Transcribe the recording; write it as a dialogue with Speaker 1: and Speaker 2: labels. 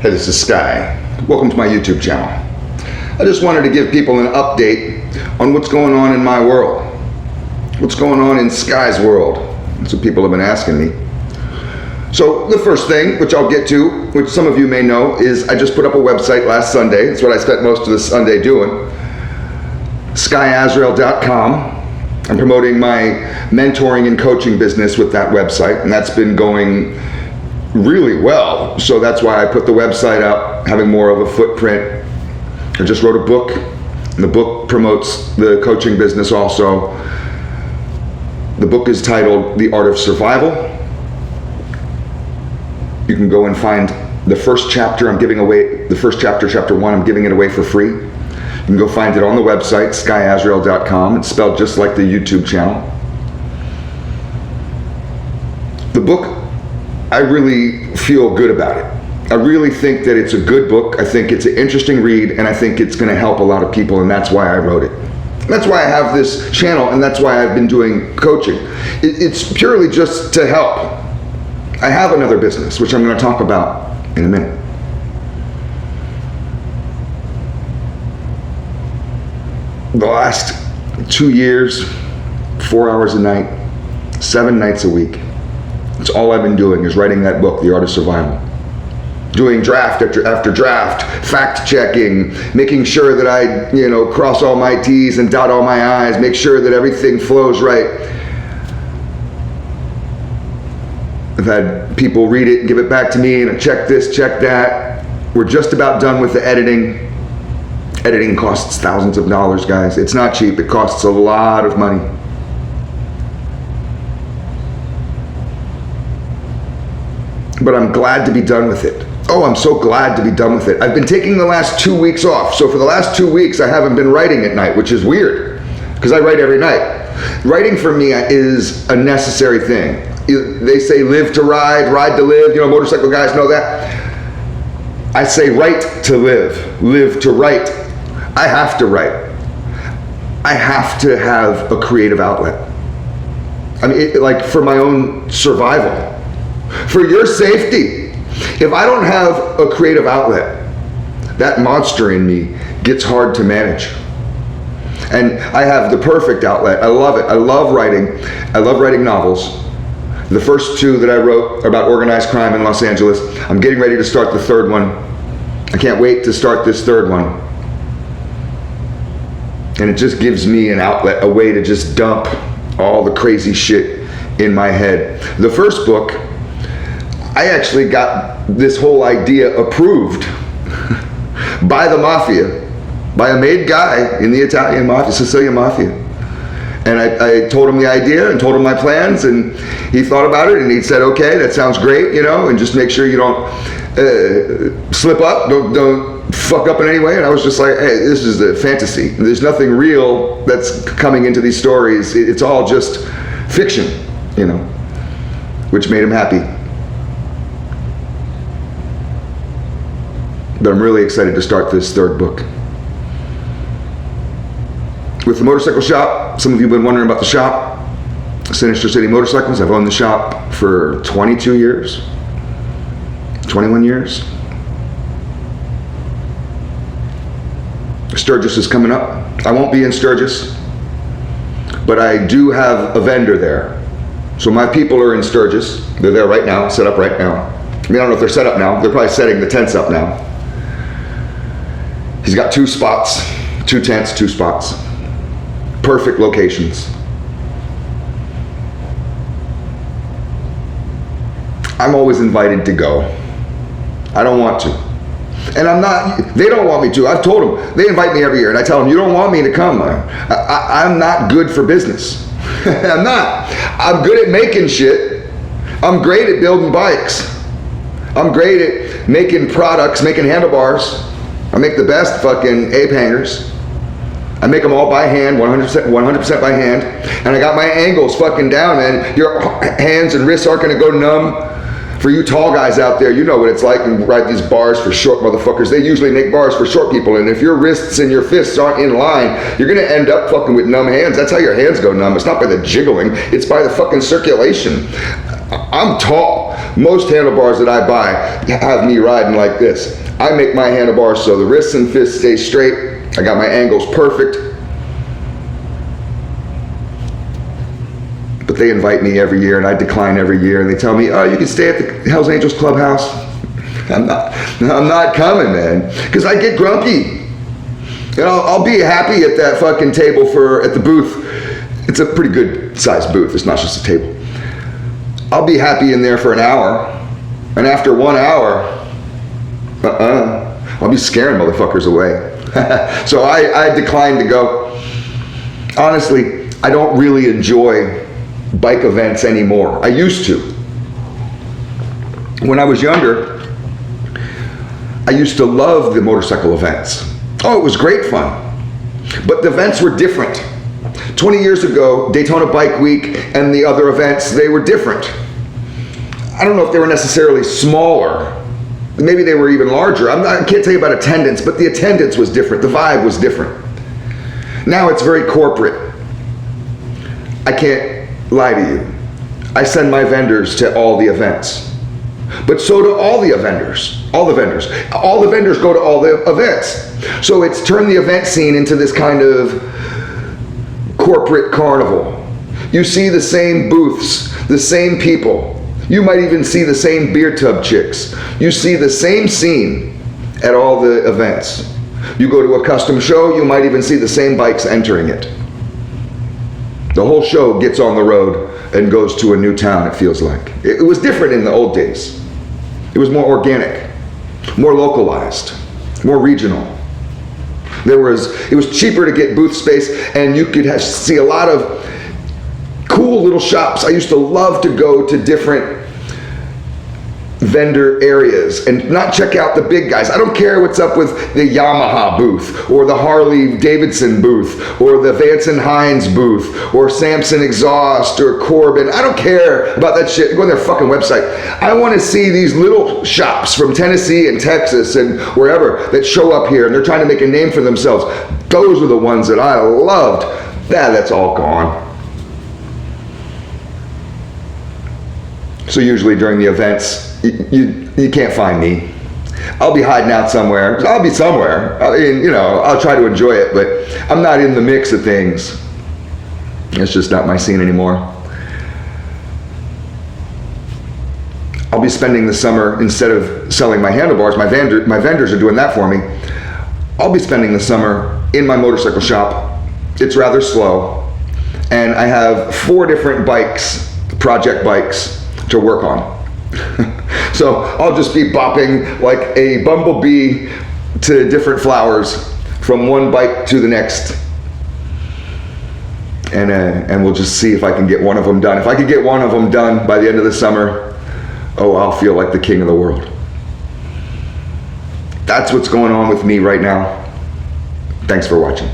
Speaker 1: Hey, this is Sky. Welcome to my YouTube channel. I just wanted to give people an update on what's going on in my world. What's going on in Sky's world? That's what people have been asking me. So the first thing, which I'll get to, which some of you may know, is I just put up a website last Sunday. That's what I spent most of the Sunday doing. SkyAzrael.com. I'm promoting my mentoring and coaching business with that website, and that's been going really well. So that's why I put the website up, having more of a footprint. I just wrote a book, and the book promotes the coaching business also. The book is titled The Art of Survival. You can go and find the first chapter. I'm giving away the first chapter, chapter 1. I'm giving it away for free. You can go find it on the website, SkyAzrael.com. It's spelled just like the YouTube channel. The book, I really feel good about it. I really think that it's a good book. I think it's an interesting read, and I think it's going to help a lot of people, and that's why I wrote it. That's why I have this channel, and that's why I've been doing coaching. It's purely just to help. I have another business, which I'm going to talk about in a minute. The last 2 years, 4 hours a night, 7 nights a week, that's all I've been doing is writing that book, The Art of Survival. Doing draft after draft, fact checking, making sure that I, cross all my T's and dot all my I's, make sure that everything flows right. I've had people read it and give it back to me and check this, check that. We're just about done with the editing. Editing costs thousands of dollars, guys. It's not cheap. It costs a lot of money. But I'm glad to be done with it. Oh, I'm so glad to be done with it. I've been taking the last 2 weeks off. So for the last 2 weeks, I haven't been writing at night, which is weird because I write every night. Writing for me is a necessary thing. They say live to ride, ride to live. Motorcycle guys know that. I say write to live to write. I have to write. I have to have a creative outlet. I mean, like for my own survival. For your safety. If I don't have a creative outlet, that monster in me gets hard to manage. And I have the perfect outlet. I love it. I love writing. I love writing novels. The first 2 that I wrote are about organized crime in Los Angeles. I'm getting ready to start the 3rd one. I can't wait to start this 3rd one. And it just gives me an outlet, a way to just dump all the crazy shit in my head. The first book, I actually got this whole idea approved by the Mafia, by a made guy in the Italian Mafia, Sicilian Mafia. And I told him the idea and told him my plans, and he thought about it and he said, okay, that sounds great, and just make sure you don't slip up, don't fuck up in any way. And I was just like, hey, this is a fantasy. There's nothing real that's coming into these stories. It's all just fiction, which made him happy. But I'm really excited to start this 3rd book. With the motorcycle shop, some of you have been wondering about the shop. Sinister City Motorcycles, I've owned the shop for 22 years, 21 years. Sturges is coming up. I won't be in Sturges, but I do have a vendor there. So my people are in Sturges. They're there right now, set up right now. I mean, I don't know if they're set up now. They're probably setting the tents up now. He's got 2 spots, 2 tents, 2 spots. Perfect locations. I'm always invited to go. I don't want to. And they don't want me to. I've told them. They invite me every year, and I tell them, you don't want me to come. I'm not good for business. I'm not. I'm good at making shit. I'm great at building bikes. I'm great at making products, making handlebars. I make the best fucking ape hangers. I make them all by hand, 100% by hand. And I got my angles fucking down, man. Your hands and wrists aren't gonna go numb. For you tall guys out there, you know what it's like to ride these bars for short motherfuckers. They usually make bars for short people, and if your wrists and your fists aren't in line, you're gonna end up fucking with numb hands. That's how your hands go numb. It's not by the jiggling, it's by the fucking circulation. I'm tall. Most handlebars that I buy have me riding like this. I make my handlebars so the wrists and fists stay straight. I got my angles perfect. But they invite me every year and I decline every year, and they tell me, oh, you can stay at the Hells Angels Clubhouse. I'm not coming, man, because I get grumpy. And I'll be happy at that fucking table at the booth. It's a pretty good sized booth. It's not just a table. I'll be happy in there for an hour, and after 1 hour, I'll be scaring motherfuckers away. So I declined to go. Honestly, I don't really enjoy bike events anymore. I used to. When I was younger, I used to love the motorcycle events. Oh, it was great fun. But the events were different. 20 years ago, Daytona Bike Week and the other events, they were different. I don't know if they were necessarily smaller. Maybe they were even larger. I can't tell you about attendance, but the attendance was different. The vibe was different. Now it's very corporate. I can't lie to you. I send my vendors to all the events. But so do all the vendors. All the vendors. All the vendors go to all the events. So it's turned the event scene into this kind of corporate carnival. You see the same booths, the same people. You might even see the same beer tub chicks. You see the same scene at all the events. You go to a custom show, you might even see the same bikes entering it. The whole show gets on the road and goes to a new town, it feels like. It was different in the old days. It was more organic, more localized, more regional. It was cheaper to get booth space, and you could see a lot of cool little shops. I used to love to go to different vendor areas and not check out the big guys. I don't care what's up with the Yamaha booth or the Harley Davidson booth or the Vance and Hines booth or Samson Exhaust or Corbin. I don't care about that shit. Go on their fucking website. I want to see these little shops from Tennessee and Texas and wherever that show up here and they're trying to make a name for themselves. Those are the ones that I loved. That's all gone. So usually during the events, you can't find me. I'll be hiding out somewhere. I'll be somewhere. I mean, I'll try to enjoy it, but I'm not in the mix of things. It's just not my scene anymore. I'll be spending the summer, instead of selling my handlebars, my vendors are doing that for me. I'll be spending the summer in my motorcycle shop. It's rather slow. And I have 4 different bikes, project bikes, to work on. So I'll just be bopping like a bumblebee to different flowers from one bike to the next. And we'll just see if I can get one of them done. If I can get one of them done by the end of the summer, I'll feel like the king of the world. That's what's going on with me right now. Thanks for watching.